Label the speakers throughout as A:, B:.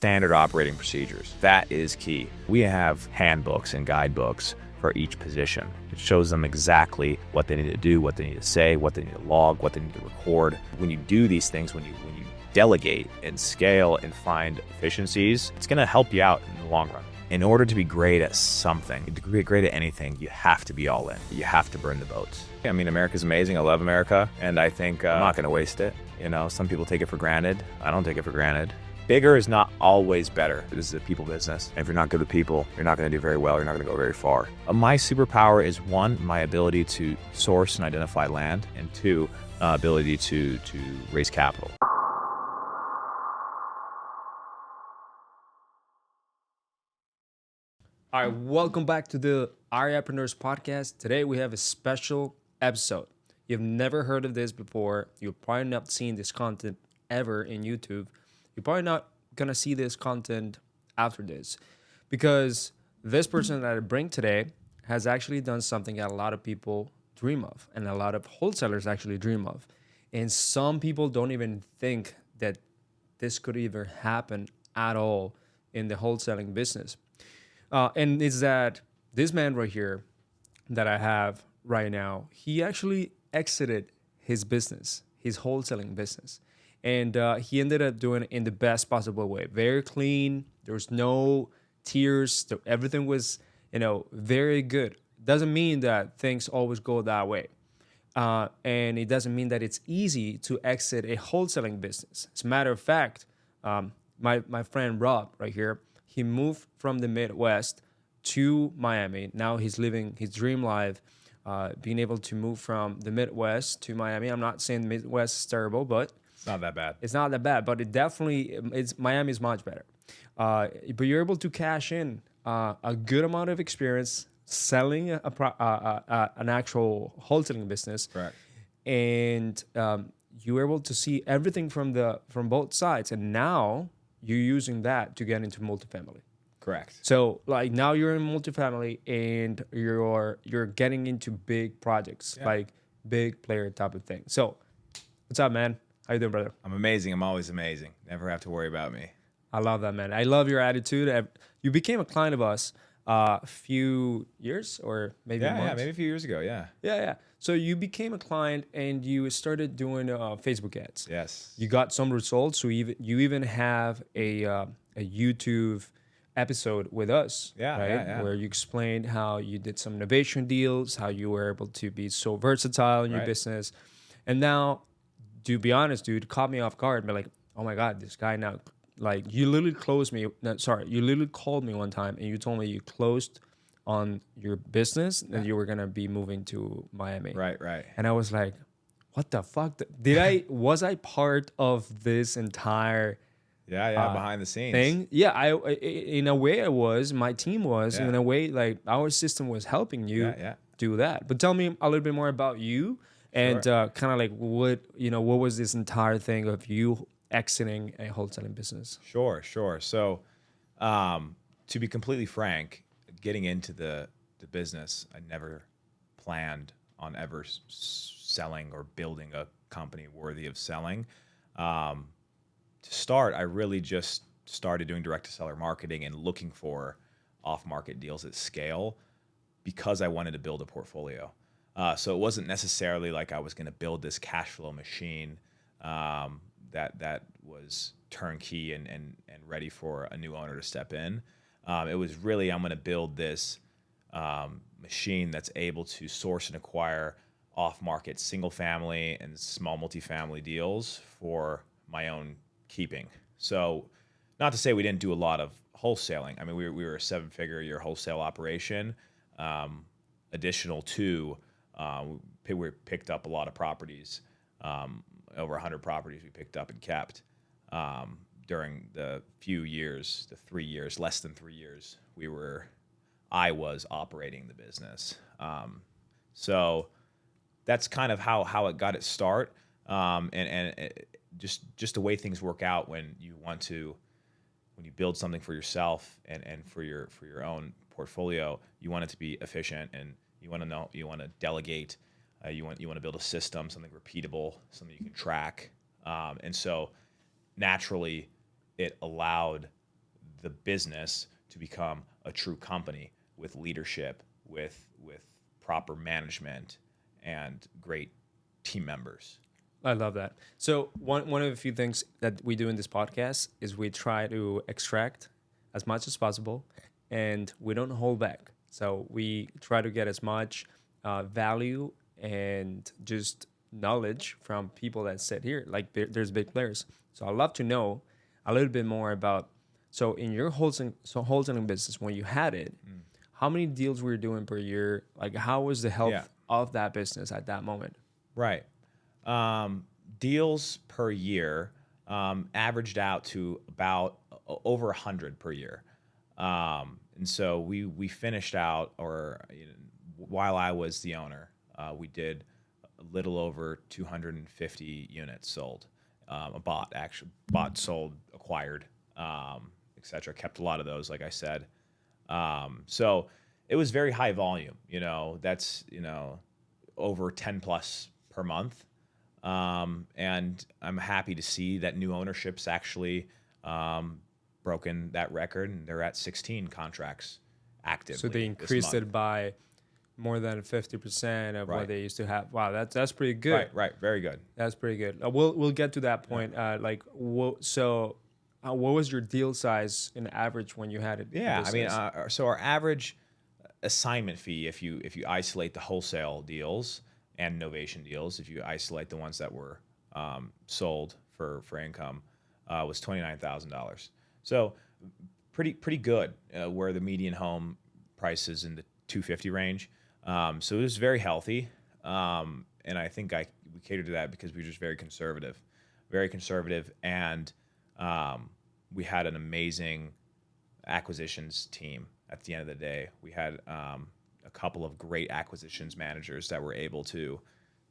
A: standard operating procedures. That is key. We have handbooks and guidebooks for each position. It shows them exactly what they need to do, what they need to say, what they need to log, what they need to record. When you do these things, when you delegate and scale and find efficiencies, it's going to help you out in the long run. In order to be great at something, to be great at anything, you have to be all in. You have to burn the boats. I mean, America's amazing. I love America, and I think I'm not going to waste it. You know, some people take it for granted. I don't take it for granted. Bigger is not always better. This is a people business. If you're not good with people, you're not going to do very well. You're not going to go very far. My superpower is one, my ability to source and identify land, and two, ability to raise capital.
B: All right, welcome back to the Entrepreneurs Podcast. Today we have a special episode. You've never heard of this before. You've probably not seen this content ever in YouTube. You're probably not going to see this content after this because this person that I bring today has actually done something that a lot of people dream of and a lot of wholesalers actually dream of. And some people don't even think that this could even happen at all in the wholesaling business. And it's that this man right here that I have right now, he actually exited his business, his wholesaling business. And he ended up doing it in the best possible way. Very clean. There was no tears. Everything was, very good. Doesn't mean that things always go that way. And it doesn't mean that it's easy to exit a wholesaling business. As a matter of fact, my friend Rob right here, he moved from the Midwest to Miami. Now he's living his dream life, being able to move from the Midwest to Miami. I'm not saying the Midwest is terrible, but
A: It's not that bad.
B: It's not that bad, but Miami is much better. But you're able to cash in a good amount of experience selling an actual wholesaling business.
A: Correct.
B: And you were able to see everything from both sides. And now you're using that to get into multifamily.
A: Correct.
B: So like now you're in multifamily and you're getting into big projects, like big player type of thing. So what's up, man? How you doing, brother?
A: I'm amazing. I'm always amazing. Never have to worry about me.
B: I love that, man. I love your attitude. You became a client of us a few years or maybe months.
A: Yeah, maybe a few years ago, yeah.
B: Yeah. So you became a client and you started doing Facebook ads.
A: Yes.
B: You got some results. So you even have a YouTube episode with us, right? Where you explained how you did some innovation deals, how you were able to be so versatile in your business. And now, to be honest, dude, caught me off guard. But like, oh my God, this guy now, like you literally you literally called me one time and you told me you closed on your business and you were going to be moving to Miami.
A: Right.
B: And I was like, what the fuck? Was I part of this entire
A: behind the scenes
B: thing? Yeah, in a way I was, my team was, in a way like our system was helping you do that. But tell me a little bit more about you and kind of like what was this entire thing of you exiting a wholesaling business?
A: Sure. So to be completely frank, getting into the business, I never planned on ever selling or building a company worthy of selling. To start, I really just started doing direct-to-seller marketing and looking for off-market deals at scale because I wanted to build a portfolio. So it wasn't necessarily like I was going to build this cash flow machine that was turnkey and ready for a new owner to step in. It was really, I'm going to build this machine that's able to source and acquire off-market single-family and small multifamily deals for my own keeping. So not to say we didn't do a lot of wholesaling. I mean, we were a 7-figure a year wholesale operation. Additional to, we picked up a lot of properties, over 100 properties we picked up and kept during the few years, the 3 years, less than 3 years, I was operating the business. So that's kind of how it got its start. And just the way things work out when you build something for yourself and for your own portfolio, you want it to be efficient and you want to delegate, you want to build a system, something repeatable, something you can track. And so naturally it allowed the business to become a true company with leadership, with proper management, and great team members.
B: I love that. So one of the few things that we do in this podcast is we try to extract as much as possible, and we don't hold back. So we try to get as much value and just knowledge from people that sit here. Like there's big players. So I'd love to know a little bit more about. So in your wholesaling business, when you had it, how many deals were you doing per year? Like how was the health of that business at that moment?
A: Right. Deals per year averaged out to about over 100 per year. And so we finished out, while I was the owner, we did a little over 250 units sold. Bought, sold, acquired, etc. Kept a lot of those, like I said. So it was very high volume. That's over 10 plus per month. And I'm happy to see that new ownership's actually broken that record, and they're at 16 contracts actively.
B: So they increased it by more than 50% of what they used to have. Wow, that's pretty good.
A: Right, very good.
B: That's pretty good. We'll get to that point. What was your deal size in average when you had it?
A: Yeah, I mean, so our average assignment fee, if you isolate the wholesale deals and novation deals, if you isolate the ones that were sold for income, was $29,000. So pretty good. Where the median home price is in the 250 range. So it was very healthy, and I think we catered to that because we were just very conservative, and we had an amazing acquisitions team. At the end of the day, we had a couple of great acquisitions managers that were able to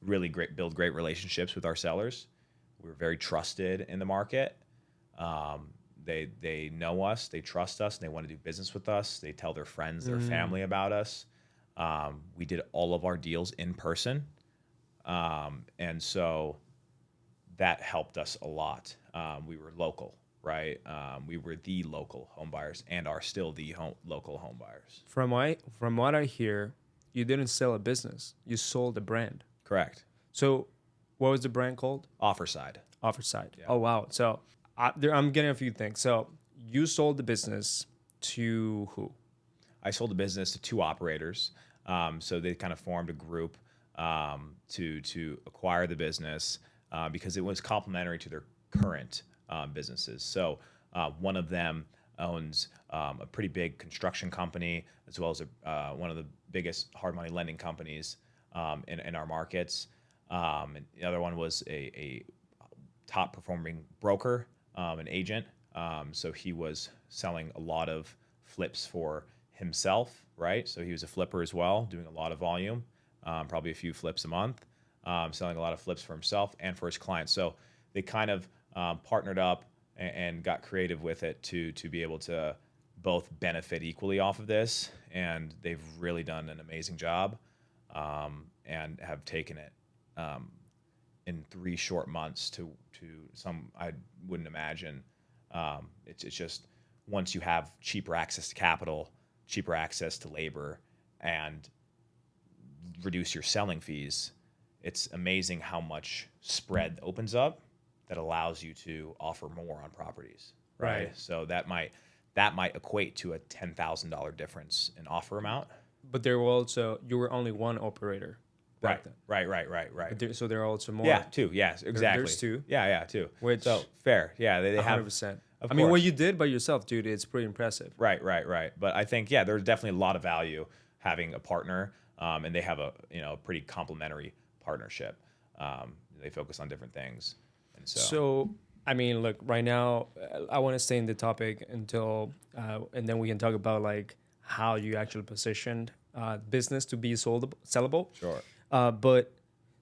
A: really build great relationships with our sellers. We were very trusted in the market. They know us, they trust us, and they want to do business with us. They tell their friends, their family about us. We did all of our deals in person, and so that helped us a lot. We were local, right? We were the local home buyers and are still the local home buyers.
B: From what I hear, you didn't sell a business. You sold a brand.
A: Correct.
B: So what was the brand called?
A: Offerside.
B: Offerside.
A: Yeah.
B: Oh, wow. So I'm getting a few things. So you sold the business to who?
A: I sold the business to two operators. So they kind of formed a group to acquire the business because it was complementary to their current businesses. So one of them owns a pretty big construction company, as well as one of the biggest hard money lending companies in our markets. And the other one was a top performing broker, an agent. So he was selling a lot of flips for himself, right? So he was a flipper as well, doing a lot of volume, probably a few flips a month, selling a lot of flips for himself and for his clients. So they kind of partnered up and got creative with it to be able to both benefit equally off of this. And they've really done an amazing job and have taken it in 3 short months to some I wouldn't imagine. It's just once you have cheaper access to capital, cheaper access to labor, and reduce your selling fees, it's amazing how much spread opens up that allows you to offer more on properties, right? So that might equate to a $10,000 difference in offer amount.
B: But you were only one operator.
A: Right.
B: So there are also more.
A: Yeah, two. Yes, exactly.
B: There's two.
A: Yeah, two.
B: Which
A: so fair. Yeah, they have
B: 100%.
A: Of
B: I mean,
A: course.
B: what you did by yourself, dude, it's pretty impressive.
A: Right. But I think there's definitely a lot of value having a partner, and they have a pretty complementary partnership. They focus on different things, and
B: So I mean, look, right now, I want to stay in the topic until, and then we can talk about like how you actually positioned business to be sellable.
A: Sure.
B: But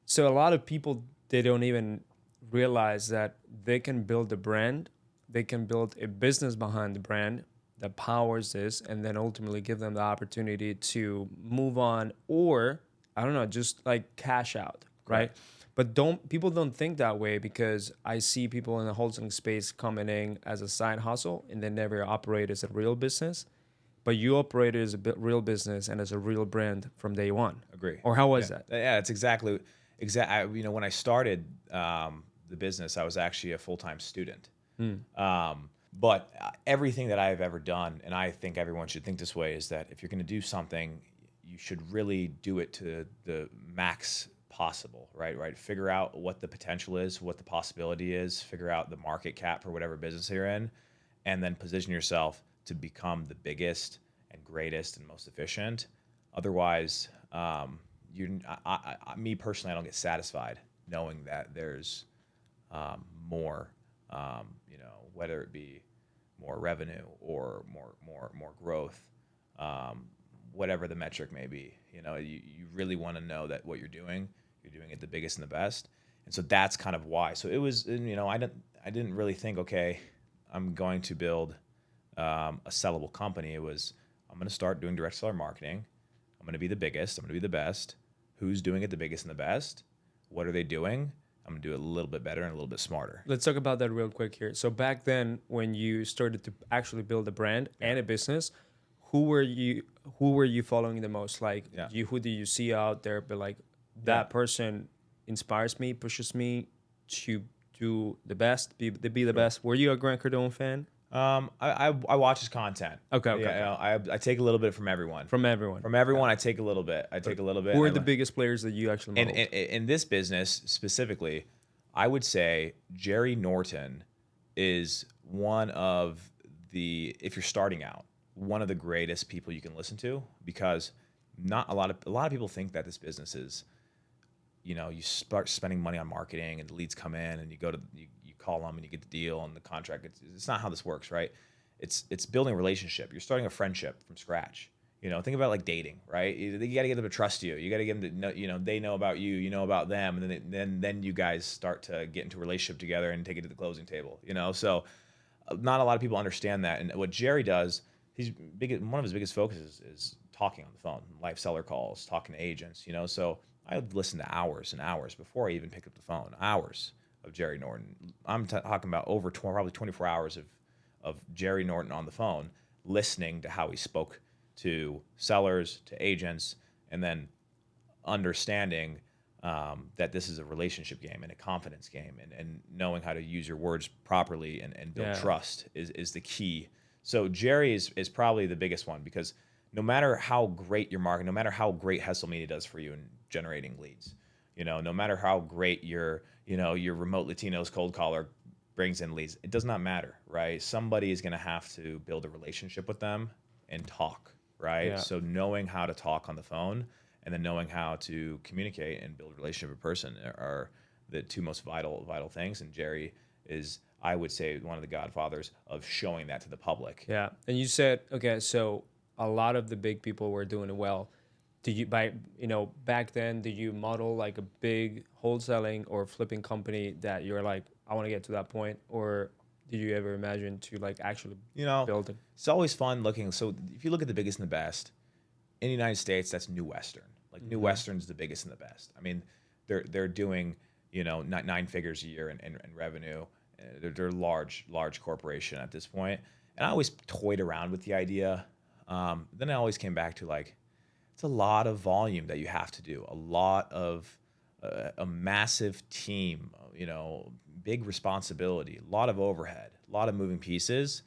B: so a lot of people, they don't even realize that they can build a brand, they can build a business behind the brand that powers this, and then ultimately give them the opportunity to move on, or I don't know, just like cash out, right? But people don't think that way, because I see people in the wholesaling space coming in as a side hustle and they never operate as a real business. But you operated as a real business and as a real brand from day one.
A: Agree.
B: Or how was
A: Yeah.
B: that?
A: Yeah, it's exactly. When I started the business, I was actually a full-time student. But everything that I've ever done, and I think everyone should think this way, is that if you're going to do something, you should really do it to the max possible, right? Right. Figure out what the potential is, what the possibility is, figure out the market cap for whatever business you're in, and then position yourself to become the biggest and greatest and most efficient. Otherwise, me personally, I don't get satisfied knowing that there's more, whether it be more revenue or more growth, whatever the metric may be. You really want to know that what you're doing it the biggest and the best. And so that's kind of why. So it was, I didn't really think, okay, I'm going to build a sellable company. It was, I'm going to start doing direct seller marketing. I'm going to be the biggest. I'm going to be the best. Who's doing it the biggest and the best? What are they doing? I'm going to do it a little bit better and a little bit smarter.
B: Let's talk about that real quick here. So back then, when you started to actually build a brand and a business, who were you following the most? Like, who do you see out there? But like, that person inspires me, pushes me to do the best, be the best. Were you a Grant Cardone fan?
A: I watch his content.
B: Okay.
A: Yeah, I take a little bit from everyone.
B: From everyone.
A: I take a little bit.
B: Who are the biggest players that you actually modeled?
A: In this business specifically, I would say Jerry Norton is one of the, if you're starting out, one of the greatest people you can listen to, because not a lot of people think that this business is, you start spending money on marketing and the leads come in and you call them and you get the deal and the contract. It's not how this works, right? It's building a relationship. You're starting a friendship from scratch. Think about like dating, right? You got to get them to trust you. You got to get them to know, they know about you, you know about them, and then you guys start to get into a relationship together and take it to the closing table. So not a lot of people understand that. And what Jerry does, one of his biggest focuses is talking on the phone, live seller calls, talking to agents. So I would listen to hours and hours before I even pick up the phone. Hours of Jerry Norton. I'm talking about probably 24 hours of Jerry Norton on the phone, listening to how he spoke to sellers, to agents, and then understanding that this is a relationship game and a confidence game, and knowing how to use your words properly and build trust is the key. So Jerry is probably the biggest one, because no matter how great your market, no matter how great Hustle Media does for you in generating leads, no matter how great your remote Latinos cold caller brings in leads, it does not matter, right? Somebody is going to have to build a relationship with them and talk, right?
B: Yeah.
A: So knowing how to talk on the phone and then knowing how to communicate and build a relationship with a person are the two most vital things. And Jerry is, I would say, one of the godfathers of showing that to the public.
B: Yeah. And you said, okay, so a lot of the big people were doing it well. Back then, did you model like a big wholesaling or flipping company that you're like, I want to get to that point? Or did you ever imagine to like actually build it?
A: It's always fun looking. So if you look at the biggest and the best in the United States, that's New Western. Like New Western's the biggest and the best. I mean, they're doing, 9 figures a year in revenue. They're large corporation at this point. And I always toyed around with the idea. Then I always came back to like, it's a lot of volume that you have to do, a lot of a massive team, big responsibility, a lot of overhead, a lot of moving pieces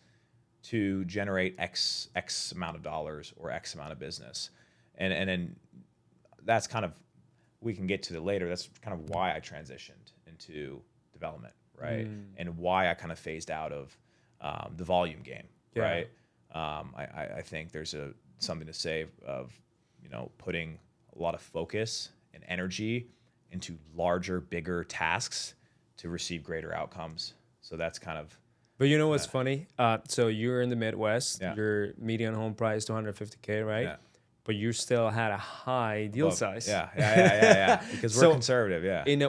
A: to generate X amount of dollars or X amount of business. And then that's kind of, we can get to it later. That's kind of why I transitioned into development, right? And why I kind of phased out of the volume game, right? I think there's something to say of, putting a lot of focus and energy into larger, bigger tasks to receive greater outcomes. So that's kind of.
B: But you know what's funny? So you're in the Midwest.
A: Yeah.
B: Your median home price $250K, right?
A: Yeah.
B: But you still had a high deal size.
A: Yeah. Because we're conservative. Yeah.
B: In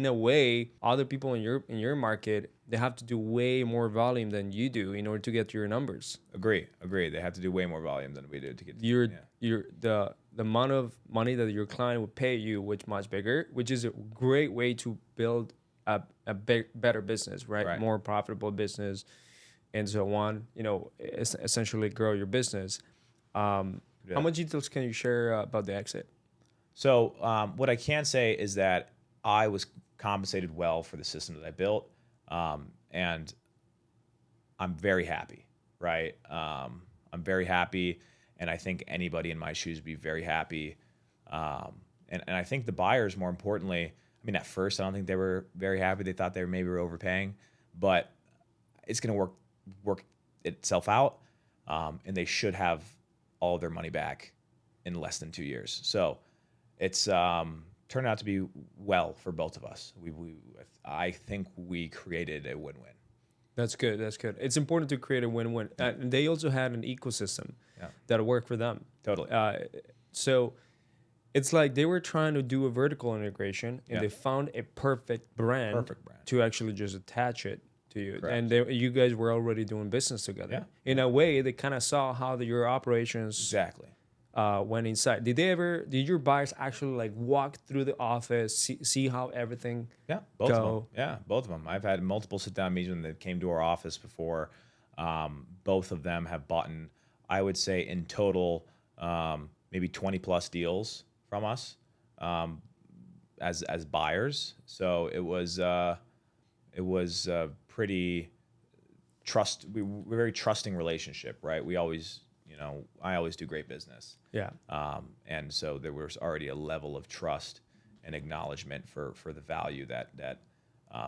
B: a way, other people in your market, they have to do way more volume than you do in order to get to your numbers.
A: Agree. They have to do way more volume than we do to get.
B: the amount of money that your client would pay you, which much bigger, which is a great way to build better business, right?
A: Right.
B: More profitable business, and so on. Essentially grow your business.
A: Yeah.
B: How much details can you share about the exit?
A: So what I can say is that I was compensated well for the system that I built, and I'm very happy, right? I'm very happy, and I think anybody in my shoes would be very happy. And I think the buyers, more importantly, I mean, at first, I don't think they were very happy. They thought they maybe were overpaying, but it's going to work itself out, and they should have all their money back in less than 2 years. So it's turned out to be well for both of us. I think we created a win-win.
B: That's good. That's good. It's important to create a win-win. And they also had an ecosystem that worked for them.
A: Totally.
B: So it's like they were trying to do a vertical integration, and
A: Yeah.
B: they found a perfect brand,
A: Perfect brand.
B: to actually just attach it to you.
A: Correct.
B: And you guys were already doing business together.
A: Yeah.
B: In a way, they kind of saw how your operations
A: Exactly.
B: went inside. Did your buyers actually like walk through the office, see how everything?
A: Yeah, both of
B: Go.
A: them. Yeah, both of them. I've had multiple sit-down meetings when they came to our office before. Both of them have bought, I would say, in total, maybe 20 plus deals from us as buyers. So it was pretty we're a very trusting relationship, right? We always, I always do great business.
B: Yeah.
A: And so there was already a level of trust and acknowledgement for the value that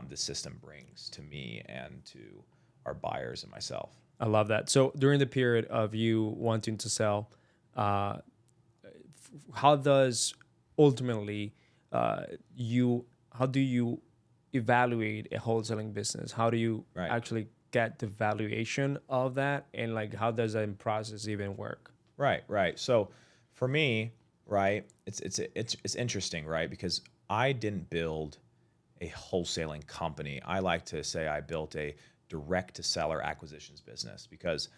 A: the system brings to me and to our buyers and myself.
B: I love that. So during the period of you wanting to sell, how does ultimately how do you evaluate a wholesaling business? How do you
A: Right.
B: actually get the valuation of that, and like how does that process even work?
A: Right. So for me, right, it's interesting, right? Because I didn't build a wholesaling company. I like to say I built a direct to seller acquisitions business, because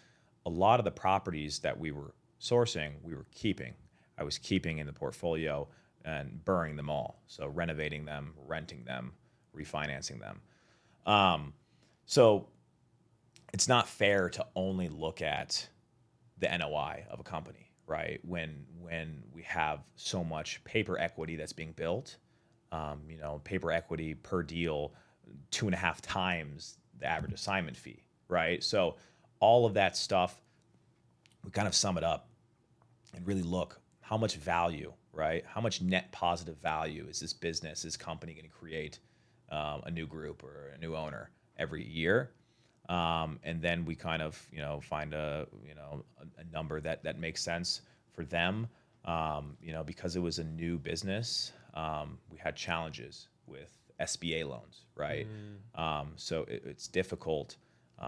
A: a lot of the properties that we were sourcing, we were keeping. I was keeping in the portfolio and burning them all. So renovating them, renting them, refinancing them. So it's not fair to only look at the NOI of a company, right? When we have so much paper equity that's being built, paper equity per deal, 2.5 times the average assignment fee, right? So all of that stuff, we kind of sum it up and really look how much value, right? How much net positive value is this business, this company going to create a new group or a new owner every year? And then we kind of, find a number that makes sense for them. Because it was a new business, we had challenges with SBA loans, right? So it's difficult.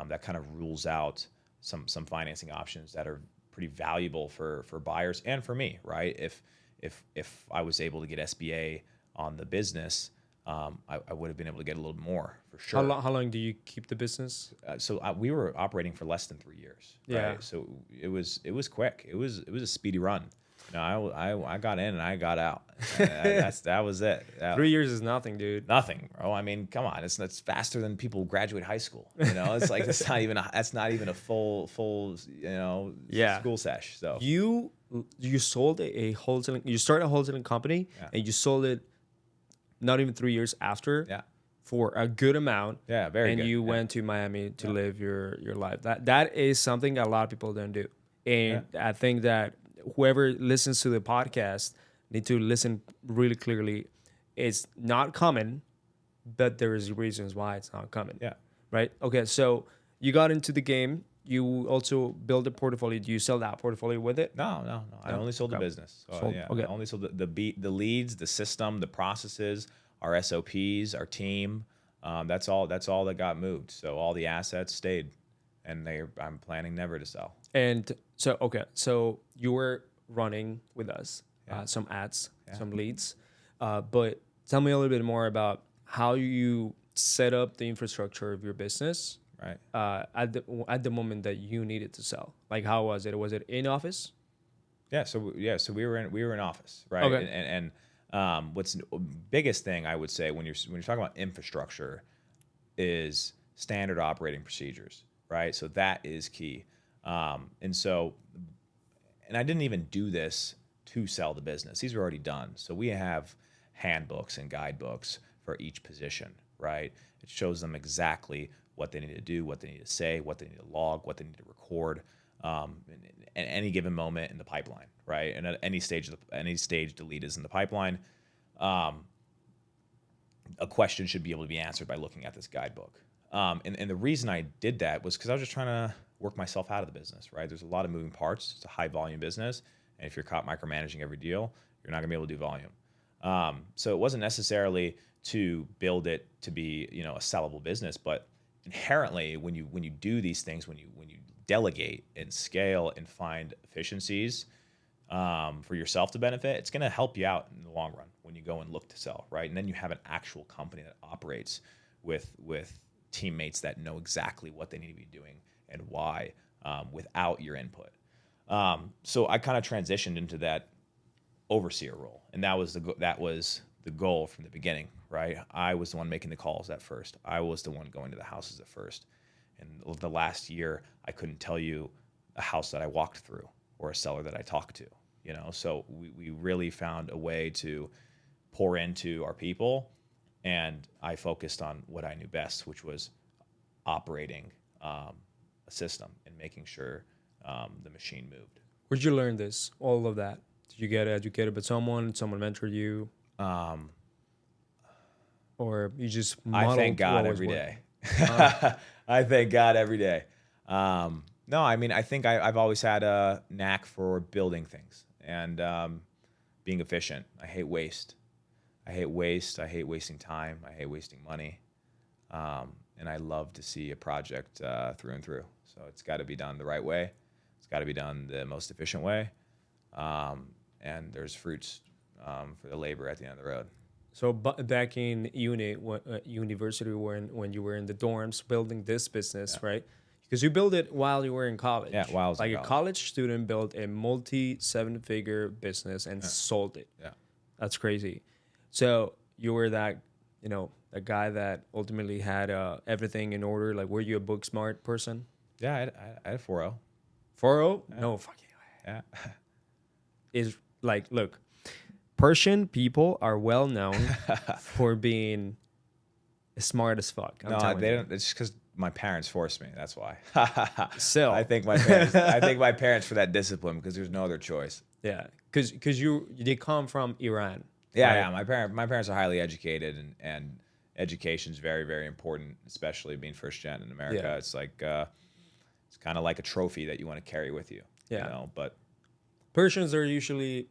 A: That kind of rules out some financing options that are pretty valuable for buyers and for me, right? If I was able to get SBA on the business, I would have been able to get a little more for sure.
B: How long do you keep the business?
A: So we were operating for less than 3 years. Right?
B: Yeah.
A: So it was quick. It was a speedy run. I got in and I got out. That was it.
B: 3 years is nothing, dude.
A: Nothing, bro. I mean, come on. It's faster than people graduate high school. It's like that's not even a full
B: Yeah.
A: school sesh. So
B: You sold a wholesaling. You started a wholesaling company, and you sold it not even 3 years after.
A: Yeah.
B: For a good amount.
A: Yeah, very
B: and
A: good.
B: you
A: Yeah.
B: went to Miami to live your life. That is something that a lot of people don't do. And I think that whoever listens to the podcast need to listen really clearly. It's not common, but there is reasons why it's not common.
A: Yeah.
B: Right? Okay, so you got into the game. You also built a portfolio. Do you sell that portfolio with it?
A: No. I only sold the business. So,
B: Okay.
A: I only sold the leads, the system, the processes, our SOPs, our team. That's all that got moved. So all the assets stayed, and I'm planning never to sell.
B: And so you were running with us some ads, some leads, but tell me a little bit more about how you set up the infrastructure of your business.
A: Right.
B: At the moment that you needed to sell. Like, how was it? Was it in office?
A: So we were in office, right?
B: Okay.
A: What's the biggest thing I would say when you're talking about infrastructure is standard operating procedures, right? So that is key. And so, and I didn't even do this to sell the business. These are already done. So we have handbooks and guidebooks for each position, right? It shows them exactly what they need to do, what they need to say, what they need to log, what they need to record, at any given moment in the pipeline, right? And at any stage the lead is in the pipeline, a question should be able to be answered by looking at this guidebook. And the reason I did that was because I was just trying to work myself out of the business, right? There's a lot of moving parts. It's a high volume business. And if you're caught micromanaging every deal, you're not gonna be able to do volume. So it wasn't necessarily to build it to be, a sellable business, but inherently when you do these things, when you delegate and scale and find efficiencies, for yourself to benefit, it's going to help you out in the long run when you go and look to sell, right? And then you have an actual company that operates with teammates that know exactly what they need to be doing and why, without your input. So I kind of transitioned into that overseer role, and that was the goal from the beginning, right? I was the one making the calls at first. I was the one going to the houses at first. And the last year, I couldn't tell you a house that I walked through or a seller that I talked to, So we really found a way to pour into our people, and I focused on what I knew best, which was operating a system and making sure the machine moved.
B: Where'd you learn this? All of that? Did you get educated by someone? Someone mentored you? Or you just modeled?
A: I thank God every day. I thank God every day. No, I mean, I think I've always had a knack for building things and being efficient. I hate waste. I hate wasting time. I hate wasting money. And I love to see a project through and through. So it's got to be done the right way. It's got to be done the most efficient way. And there's fruits for the labor at the end of the road.
B: So back in university, when you were in the dorms building this business, right? Because you built it while you were in college.
A: Yeah, while I was in
B: a
A: college.
B: college student built a multi-7-figure business and sold it.
A: Yeah.
B: That's crazy. So you were that, a guy that ultimately had everything in order. Like, were you a book smart person?
A: Yeah, I had a 4.0.
B: 4.0? Yeah. No fucking way.
A: Yeah.
B: Is like, look, Persian people are well known for being smart as fuck.
A: They don't. It's just because my parents forced me. That's why.
B: So
A: I think my parents for that discipline, because there's no other choice.
B: Yeah, because you come from Iran.
A: Yeah,
B: right?
A: yeah. My parents are highly educated, and education is very, very important, especially being first gen in America.
B: Yeah.
A: It's like it's kind of like a trophy that you want to carry with you.
B: Yeah.
A: But
B: Persians are usually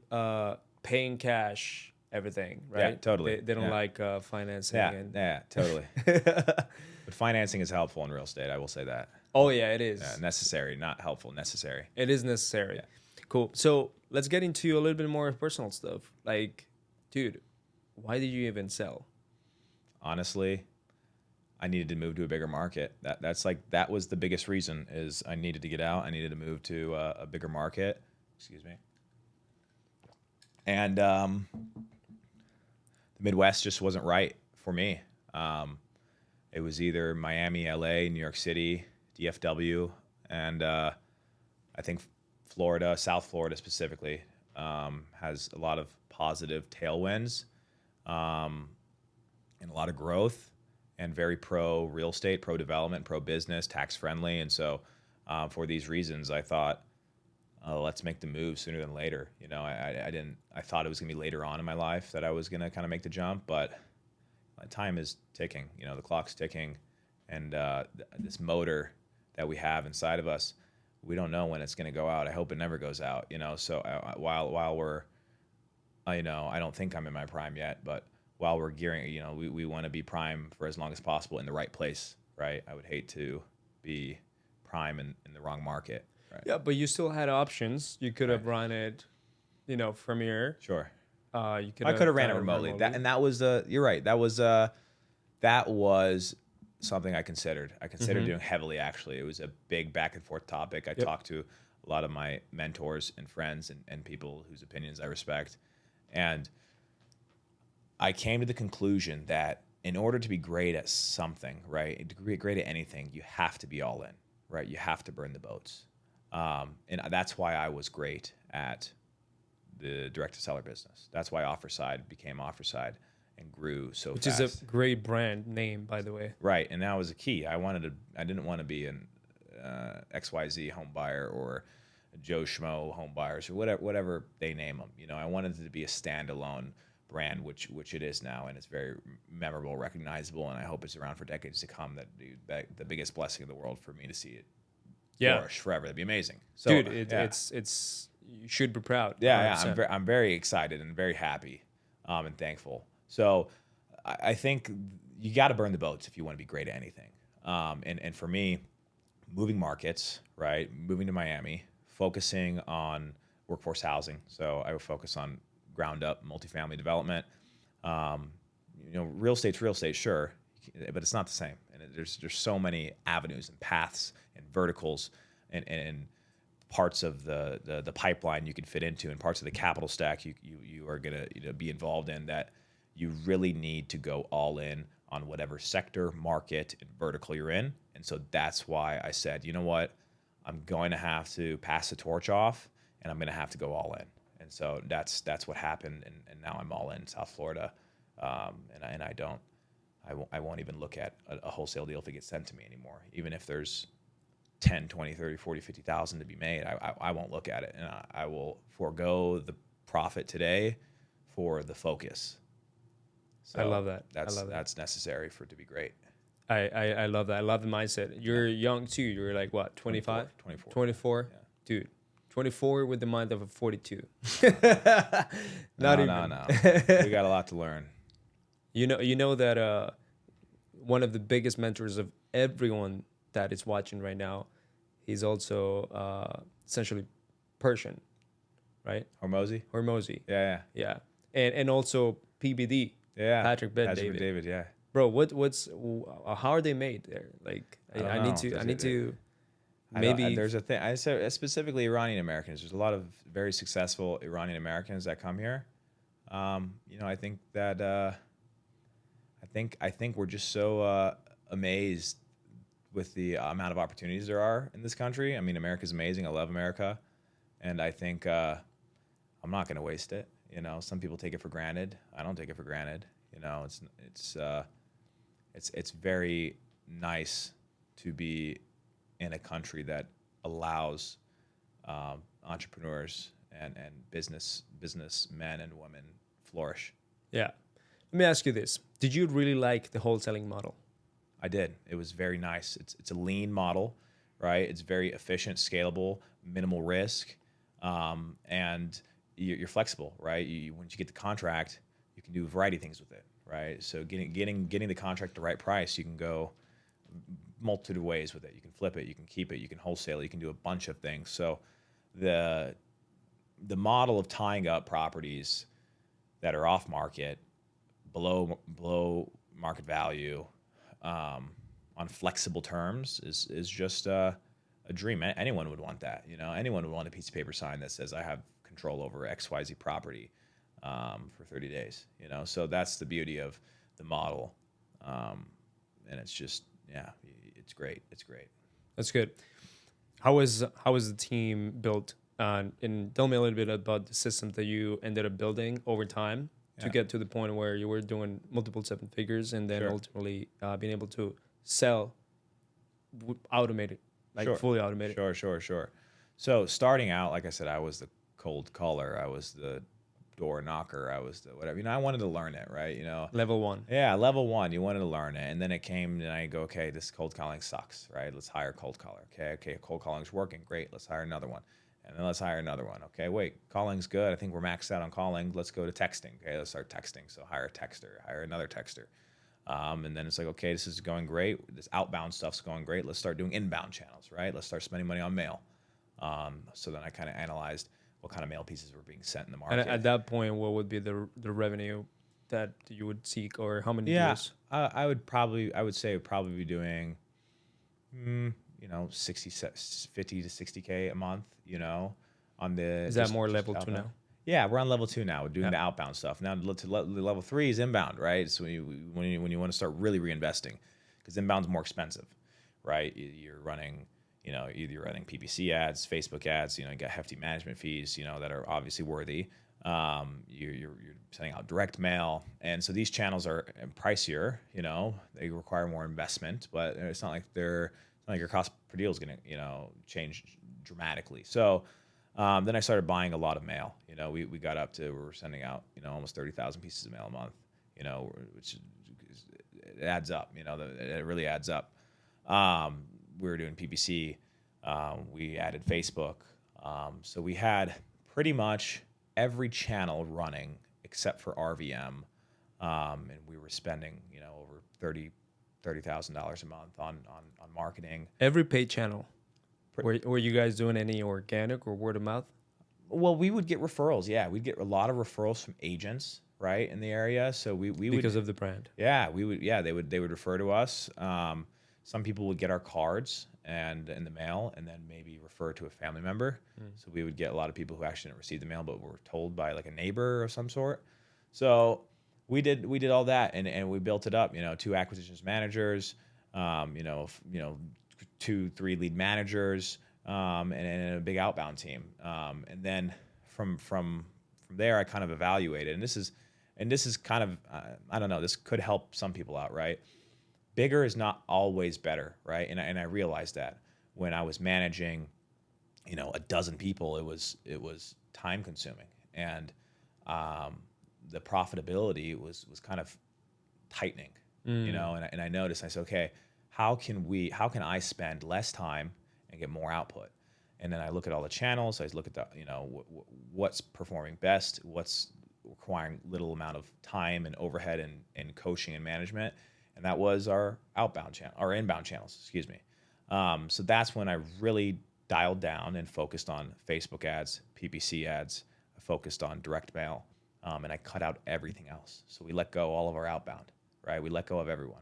B: paying cash everything, right?
A: Yeah, totally.
B: They don't like financing.
A: Yeah, totally. But financing is helpful in real estate. I will say that.
B: Oh yeah, it is.
A: Necessary, not helpful. Necessary.
B: It is necessary.
A: Yeah.
B: Cool. So let's get into a little bit more personal stuff. Like, dude, why did you even sell?
A: Honestly, I needed to move to a bigger market. That was the biggest reason. Is I needed to get out. I needed to move to a bigger market. Excuse me. And the Midwest just wasn't right for me. It was either Miami, LA, New York City, DFW, and I think Florida, South Florida specifically, has a lot of positive tailwinds, and a lot of growth, and very pro real estate, pro development, pro business, tax friendly. And so for these reasons, I thought, let's make the move sooner than later. I thought it was gonna be later on in my life that I was gonna kind of make the jump, but my time is ticking. The clock's ticking, and this motor that we have inside of us, we don't know when it's gonna go out. I hope it never goes out. So while we're, I don't think I'm in my prime yet, but while we're gearing, we want to be prime for as long as possible in the right place, right? I would hate to be prime in the wrong market. Right.
B: Yeah, but you still had options. You could have run it, from here.
A: Sure.
B: I could
A: have ran it remotely. You're right. That was something I considered. I considered doing heavily. Actually, it was a big back and forth topic. I talked to a a lot of my mentors and friends and people whose opinions I respect. And I came to the conclusion that in order to be great at something, right, to be great at anything, you have to be all in, right? You have to burn the boats. And that's why I was great at the direct-to-seller business. That's why OfferSide became OfferSide and grew so
B: Which
A: fast.
B: is a great brand name, by the way.
A: Right, and that was a key. I didn't want to be an XYZ home buyer or a Joe Schmo home buyers or whatever they name them. I wanted it to be a standalone brand, which it is now, and it's very memorable, recognizable, and I hope it's around for decades to come. That the biggest blessing in the world for me to see it flourish forever. That'd be amazing. So,
B: dude, it's you should be proud.
A: Yeah, I'm very excited and very happy, and thankful. So I think you got to burn the boats if you want to be great at anything. And for me, moving markets, right? Moving to Miami, focusing on workforce housing. So I would focus on ground up multifamily development. Real estate, sure, but it's not the same. And there's so many avenues and paths and verticals and parts of the pipeline you can fit into, and parts of the capital stack you are gonna be involved in, that you really need to go all in on whatever sector, market, and vertical you're in. And so that's why I said, you know what, I'm going to have to pass the torch off, and I'm going to have to go all in. And so that's what happened, and now I'm all in South Florida, and I won't even look at a wholesale deal if it gets sent to me anymore. Even if there's 10, 20, 30, 40, 50,000 to be made, I won't look at it, and I will forego the profit today for the focus. So
B: I love that.
A: That's necessary for it to be great.
B: I love that. I love the mindset. You're young too. You're like what, 25? 24?
A: Yeah.
B: Dude, 24 with the mind of a 42.
A: No. We got a lot to learn.
B: You know that one of the biggest mentors of everyone that is watching right now, he's also essentially Persian, right? Hormozy.
A: Yeah.
B: And also PBD.
A: Yeah.
B: Patrick
A: David, yeah.
B: Bro, how are they made there? Like, I need to maybe
A: there's a thing. I say specifically Iranian Americans. There's a lot of very successful Iranian Americans that come here. I think that I think we're just so amazed with the amount of opportunities there are in this country. I mean, America's amazing. I love America, and I think I'm not going to waste it. Some people take it for granted. I don't take it for granted. It's very nice to be in a country that allows entrepreneurs and businessmen and women flourish.
B: Yeah. Let me ask you this. Did you really like the wholesaling model?
A: I did. It was very nice. It's a lean model, right? It's very efficient, scalable, minimal risk, and you're flexible, right? Once you get the contract, you can do a variety of things with it, right? So getting the contract at the right price, you can go multitude of ways with it. You can flip it, you can keep it, you can wholesale it, you can do a bunch of things. So the model of tying up properties that are off market, below market value, on flexible terms is just a dream. Anyone would want that. Anyone would want a piece of paper sign that says I have control over XYZ property for 30 days. So that's the beauty of the model, and it's just it's great. It's great.
B: That's good. How was the team built? And tell me a little bit about the systems that you ended up building over time to get to the point where you were doing multiple seven figures, and then ultimately being able to sell automated, fully automated.
A: Sure. So starting out, like I said, I was the cold caller. I was the door knocker. I was the whatever. I wanted to learn it, right?
B: Level one.
A: Yeah, level one. You wanted to learn it, and then it came, and I go, okay, this cold calling sucks, right? Let's hire a cold caller. Okay, cold calling's working, great. Let's hire another one, and then let's hire another one. Okay, wait, calling's good. I think we're maxed out on calling. Let's go to texting. Okay, let's start texting. So hire a texter, hire another texter, and then it's like, okay, this is going great. This outbound stuff's going great. Let's start doing inbound channels, right? Let's start spending money on mail. So then I kind of analyzed what kind of mail pieces were being sent in the market.
B: And at that point, what would be the revenue that you would seek, or how many deals?
A: I would say probably be doing 50 to 60K a month, on the.
B: Is that more level 2
A: outbound.
B: now?
A: Yeah, we're on level 2 now. We're doing
B: Yeah.
A: the outbound stuff. Now level 3 is inbound, right? So when you want to start really reinvesting, because inbound's more expensive, right? You're running, either you're running PPC ads, Facebook ads, you got hefty management fees, that are obviously worthy. You're sending out direct mail, and so these channels are pricier. They require more investment, but it's not like your cost per deal is going to change dramatically. So then I started buying a lot of mail. We got up to, we were sending out almost 30,000 pieces of mail a month. Which it adds up. It really adds up. We were doing PPC. We added Facebook. So we had pretty much every channel running except for RVM, and we were spending over $30,000 a month on marketing.
B: Every paid channel. Were you guys doing any organic or word of mouth?
A: Well, we would get referrals. Yeah, we'd get a lot of referrals from agents, right, in the area. So we would,
B: Because of the brand.
A: yeah, we would, yeah, they would refer to us. Some people would get our cards and in the mail, and then maybe refer to a family member. So we would get a lot of people who actually didn't receive the mail, but were told by like a neighbor of some sort. So we did all that, and we built it up. 2 acquisitions managers, 2-3 lead managers, and a big outbound team. And then from there, I kind of evaluated, and this is kind of, I don't know, this could help some people out, right? Bigger is not always better, right? And I realized that when I was managing, a dozen people, it was time consuming, and the profitability was kind of tightening, and I noticed, I said, okay, how can I spend less time and get more output? And then I look at all the channels. I look at the, what's performing best, what's requiring little amount of time and overhead and coaching and management. And that was our inbound channels, excuse me. So that's when I really dialed down and focused on Facebook ads, PPC ads. I focused on direct mail, and I cut out everything else. So we let go all of our outbound, right? We let go of everyone.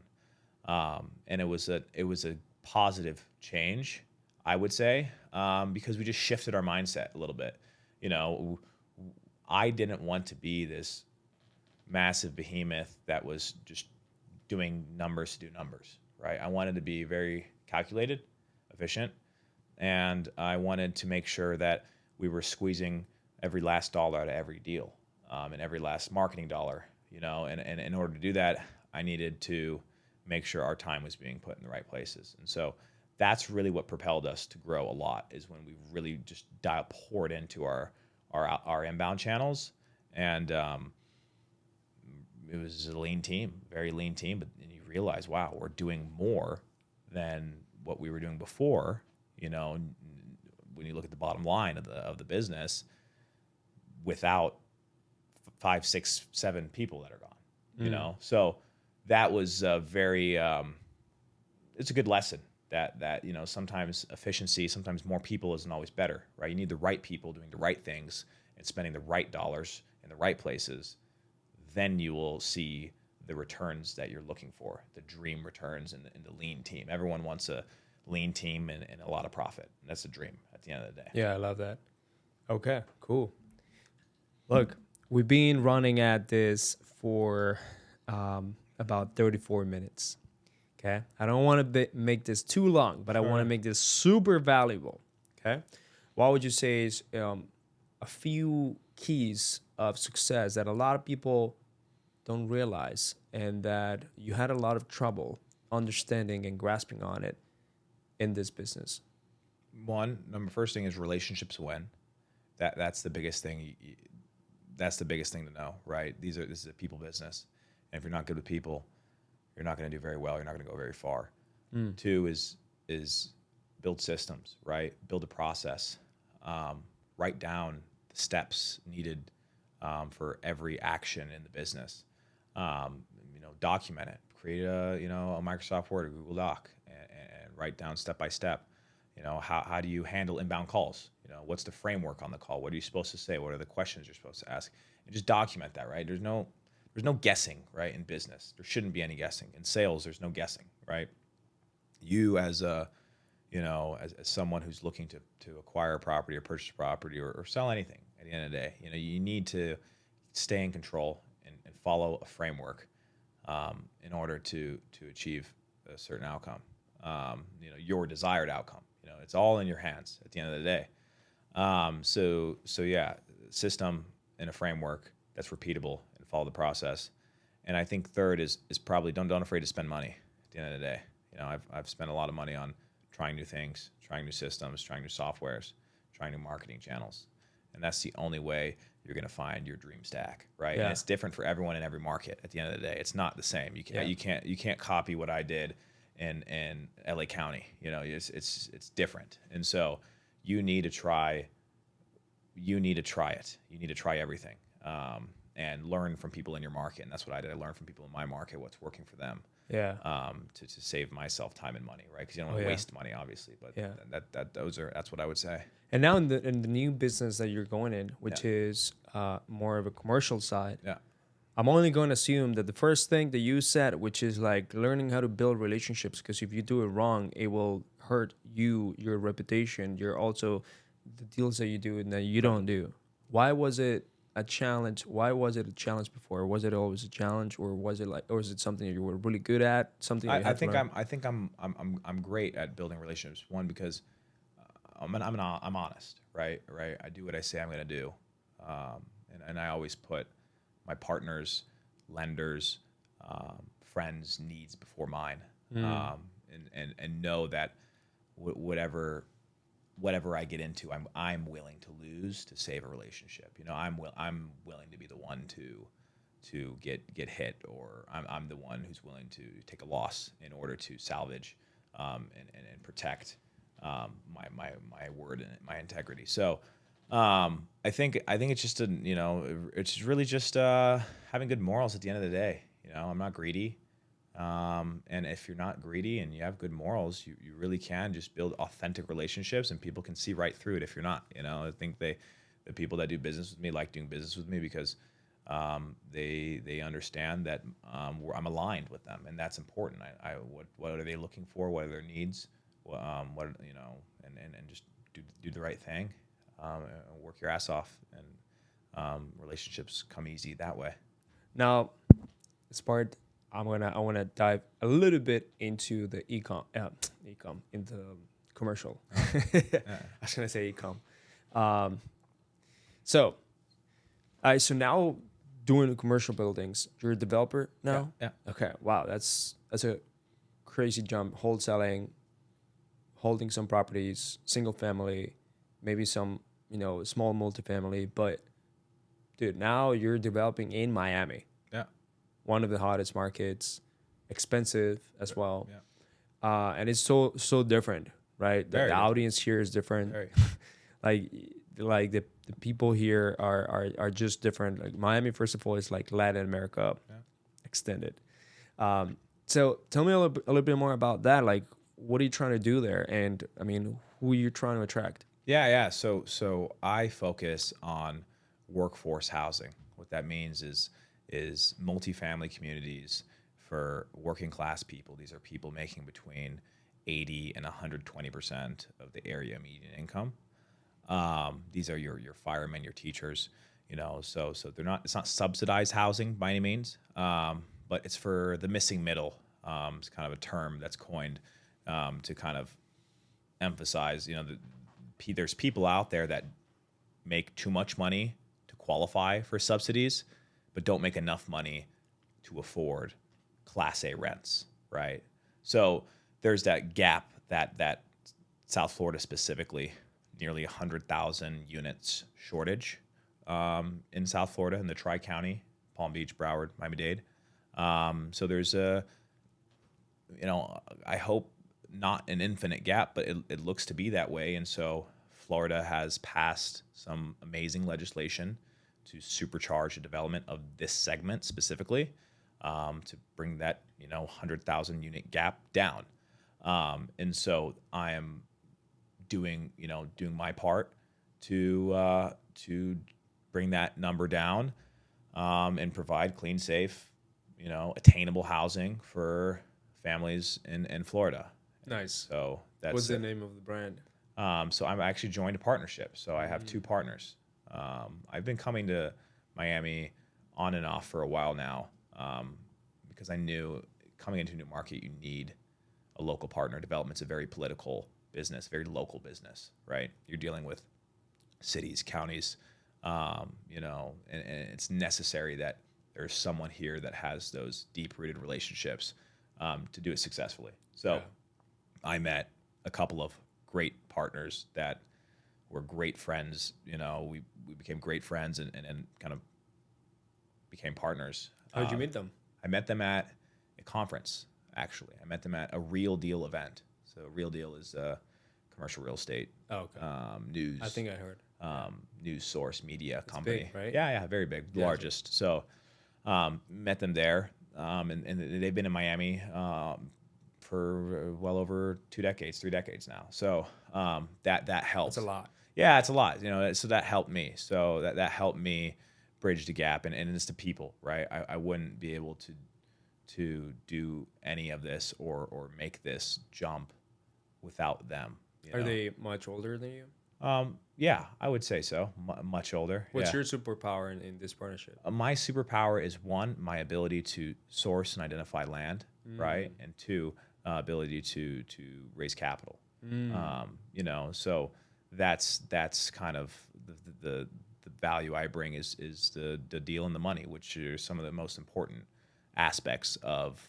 A: And it was a positive change, I would say, because we just shifted our mindset a little bit. I didn't want to be this massive behemoth that was just doing numbers to do numbers, right? I wanted to be very calculated, efficient, and I wanted to make sure that we were squeezing every last dollar out of every deal, and every last marketing dollar, and in order to do that, I needed to make sure our time was being put in the right places. And so that's really what propelled us to grow a lot, is when we really just poured into our inbound channels. And it was a lean team, very lean team, but you realize, wow, we're doing more than what we were doing before. When you look at the bottom line of the business, without 5, 6, 7 people that are gone, so that was very, it's a good lesson that sometimes efficiency, sometimes more people isn't always better, right? You need the right people doing the right things and spending the right dollars in the right places. Then you will see the returns that you're looking for, the dream returns in the lean team. Everyone wants a lean team and a lot of profit. That's the dream at the end of the day.
B: Yeah, I love that. Okay, cool. Look, we've been running at this for about 34 minutes. Okay, I don't want to make this too long, but I want to make this super valuable. Okay, what would you say is a few keys of success that a lot of people don't realize, and that you had a lot of trouble understanding and grasping on it in this business?
A: First thing is relationships win. That's the biggest thing. That's the biggest thing to know, right? This is a people business, and if you're not good with people, you're not going to do very well. You're not going to go very far. 2 is build systems, right? Build a process. Write down the steps needed for every action in the business. Document it. Create a Microsoft Word or Google Doc and write down step by step. How do you handle inbound calls? What's the framework on the call? What are you supposed to say? What are the questions you're supposed to ask? And just document that, right? There's no guessing, right? In business, there shouldn't be any guessing. In sales, there's no guessing, right? You as a as someone who's looking to acquire a property or purchase a property or sell anything at the end of the day, you need to stay in control and follow a framework in order to achieve a certain outcome, your desired outcome. It's all in your hands at the end of the day. So yeah, system and a framework that's repeatable and follow the process. And I think third is probably don't afraid to spend money at the end of the day. I've spent a lot of money on trying new things, trying new systems, trying new softwares, trying new marketing channels. And that's the only way you're going to find your dream stack, right?
B: Yeah.
A: And it's different for everyone in every market. At the end of the day, it's not the same. You can't copy what I did in LA County. It's different. And so you need to try it. You need to try everything and learn from people in your market. And that's what I did. I learned from people in my market what's working for them.
B: Yeah.
A: To save myself time and money, right? Because you don't want to waste money, obviously. But that's what I would say.
B: And now in the new business that you're going in, which is more of a commercial side, I'm only going to assume that the first thing that you said, which is like learning how to build relationships, because if you do it wrong, it will hurt you, your reputation, your also the deals that you do and that you don't do. Why was it a challenge? Why was it a challenge before? Was it always a challenge, or was it something that you were really good at? Something that you had to learn?
A: I think I'm great at building relationships. One, because I'm honest, right? I do what I say I'm going to do, and I always put my partners, lenders, friends' needs before mine, and know that whatever I get into, I'm willing to lose to save a relationship. I'm willing to be the one to get hit, or I'm the one who's willing to take a loss in order to salvage and protect my word and my integrity. So I think it's just it's really just having good morals at the end of the day. I'm not greedy. And if you're not greedy and you have good morals, you really can just build authentic relationships, and people can see right through it if you're not. I think the people that do business with me like doing business with me because they understand that I'm aligned with them, and that's important. What are they looking for? What are their needs? And just do the right thing, and work your ass off, and relationships come easy that way.
B: Now, this part. I want to dive a little bit into the into commercial. I was gonna say e-com. So now doing the commercial buildings, you're a developer now.
A: Yeah.
B: Okay. Wow. That's a crazy jump. Wholesaling, holding some properties, single family, maybe some small multifamily. But dude, now you're developing in Miami. One of the hottest markets, expensive as well. Yeah. And it's so different, right? The audience here is different. like the people here are just different. Like Miami, first of all, is like Latin America extended. So tell me a little bit more about that. Like, what are you trying to do there? And I mean, who are you trying to attract?
A: Yeah. So I focus on workforce housing. What that means is multifamily communities for working class people. These are people making between 80 and 120% of the area median income. These are your firemen, your teachers, so it's not subsidized housing by any means, but it's for the missing middle. It's kind of a term that's coined to kind of emphasize, there's people out there that make too much money to qualify for subsidies, but don't make enough money to afford Class A rents, right? So there's that gap that South Florida specifically, nearly 100,000 units shortage in South Florida, in the Tri-County, Palm Beach, Broward, Miami-Dade. So there's I hope not an infinite gap, but it looks to be that way. And so Florida has passed some amazing legislation to supercharge the development of this segment specifically, to bring that 100,000 unit gap down. And so I am doing my part to bring that number down, and provide clean, safe, attainable housing for families in Florida.
B: Nice.
A: So
B: What's the name of the brand?
A: So I'm actually joined a partnership. So I have two partners. I've been coming to Miami on and off for a while now, because I knew coming into a new market, you need a local partner. Development's a very political business, very local business, right? You're dealing with cities, counties, and it's necessary that there's someone here that has those deep-rooted relationships to do it successfully. So I met a couple of great partners that were great friends. We became great friends and kind of became partners.
B: How did you meet them?
A: I met them at a conference, actually. I met them at a Real Deal event. So Real Deal is commercial real estate news.
B: I think I heard.
A: News source media company.
B: Big, right?
A: Yeah, very big, largest. So met them there, and they've been in Miami for well over 3 decades now. So that helps.
B: That's a lot.
A: Yeah, it's a lot. So that helped me. So that helped me bridge the gap, and it's the people, right? I wouldn't be able to do any of this or make this jump without them.
B: Are they much older than you?
A: Yeah, I would say so. Much older.
B: What's your superpower in this partnership?
A: My superpower is, one, my ability to source and identify land, right? And two, ability to raise capital. So that's kind of the value I bring is the deal and the money, which are some of the most important aspects of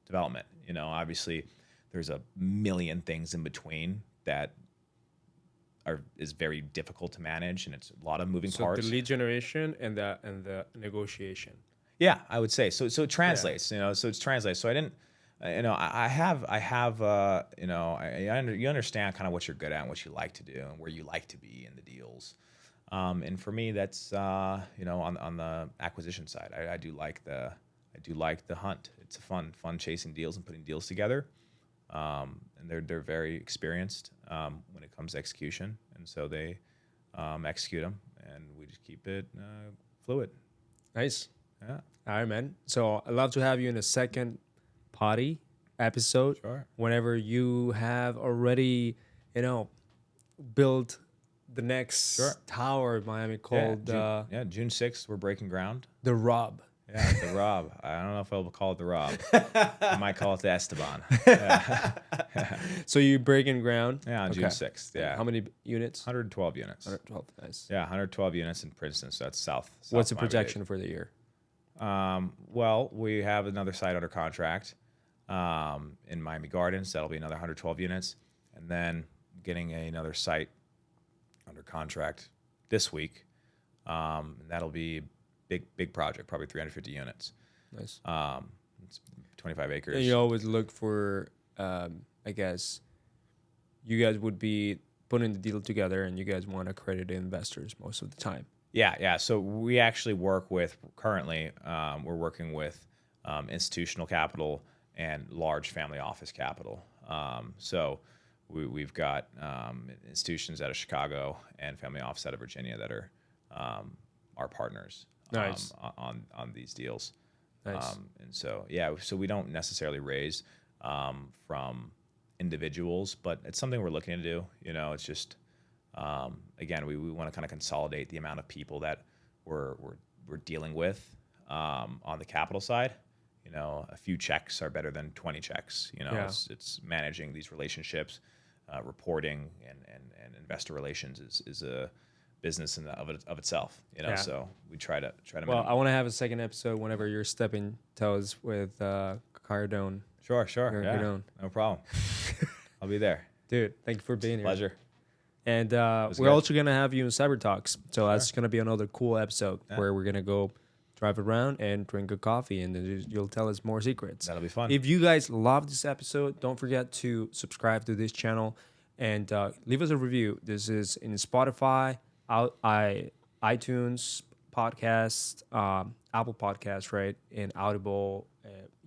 A: development. Obviously there's a million things in between that is very difficult to manage, and it's a lot of moving parts.
B: So the lead generation and the negotiation.
A: Yeah, I would say so. It translates, so it's translates. So I didn't, I have, you understand kind of what you're good at and what you like to do and where you like to be in the deals. And for me, that's, on the acquisition side, I do like the hunt. It's a fun chasing deals and putting deals together. And they're very experienced when it comes to execution, and so they execute them, and we just keep it fluid.
B: Nice.
A: Yeah.
B: All right, man. So I'd love to have you in a second potty episode.
A: Sure.
B: Whenever you have already, built the next tower in Miami called
A: June 6th, we're breaking ground.
B: the Rob.
A: Yeah, the Rob. I don't know if I'll call it the Rob. I might call it the Esteban. Yeah.
B: So you're breaking ground?
A: Yeah, on June 6th. Yeah.
B: How many units?
A: 112 units.
B: 112. Nice.
A: Yeah, 112 units in Princeton. So that's south.
B: What's the
A: Miami-Dade.
B: projection for the year?
A: Well, we have another site under contract in Miami Gardens. That'll be another 112 units. And then getting another site under contract this week. And that'll be big project, probably 350 units.
B: Nice.
A: It's 25 acres.
B: And you always look for, I guess, you guys would be putting the deal together, and you guys want accredited investors most of the time.
A: Yeah. So we actually work with, currently, we're working with institutional capital and large family office capital. So we've got institutions out of Chicago and family office out of Virginia that are our partners.
B: Nice.
A: On these deals.
B: Nice.
A: And so we don't necessarily raise from individuals, but it's something we're looking to do. It's just again, we want to kind of consolidate the amount of people that we're dealing with on the capital side. A few checks are better than 20 checks. It's managing these relationships, reporting and investor relations is a business of itself, So we try to.
B: Well, I want to have a second episode whenever you're stepping toes with Cardone.
A: Sure. Yeah, no problem. I'll be there,
B: dude. Thank you for being here.
A: Pleasure.
B: And we're also gonna have you in Cyber Talks, so that's gonna be another cool episode where we're gonna go drive around and drink a coffee, and then you'll tell us more secrets.
A: That'll be fun.
B: If you guys love this episode, don't forget to subscribe to this channel and leave us a review. This is in Spotify, iTunes podcast, Apple Podcast, right? And Audible,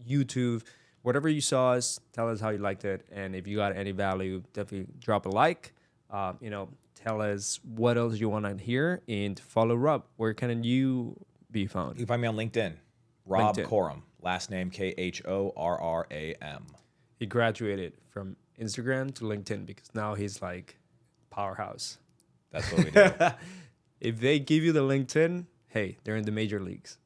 B: YouTube, whatever you saw us, tell us how you liked it. And if you got any value, definitely drop a like. Tell us what else you want to hear, and follow Rob. Where can you be found?
A: You can find me on LinkedIn. Rob Coram, last name Khorram.
B: He graduated from Instagram to LinkedIn because now he's like powerhouse.
A: That's what we do.
B: If they give you the LinkedIn, hey, they're in the major leagues.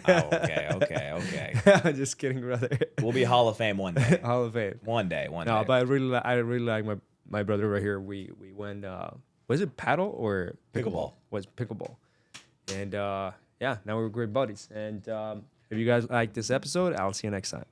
A: Oh, okay.
B: I'm just kidding, brother.
A: We'll be Hall of Fame one day.
B: Hall of Fame.
A: One day.
B: No, but I really like my brother right here. We went. Was it paddle or
A: Pickleball.
B: Was pickleball, and yeah, now we're great buddies. And if you guys like this episode, I'll see you next time.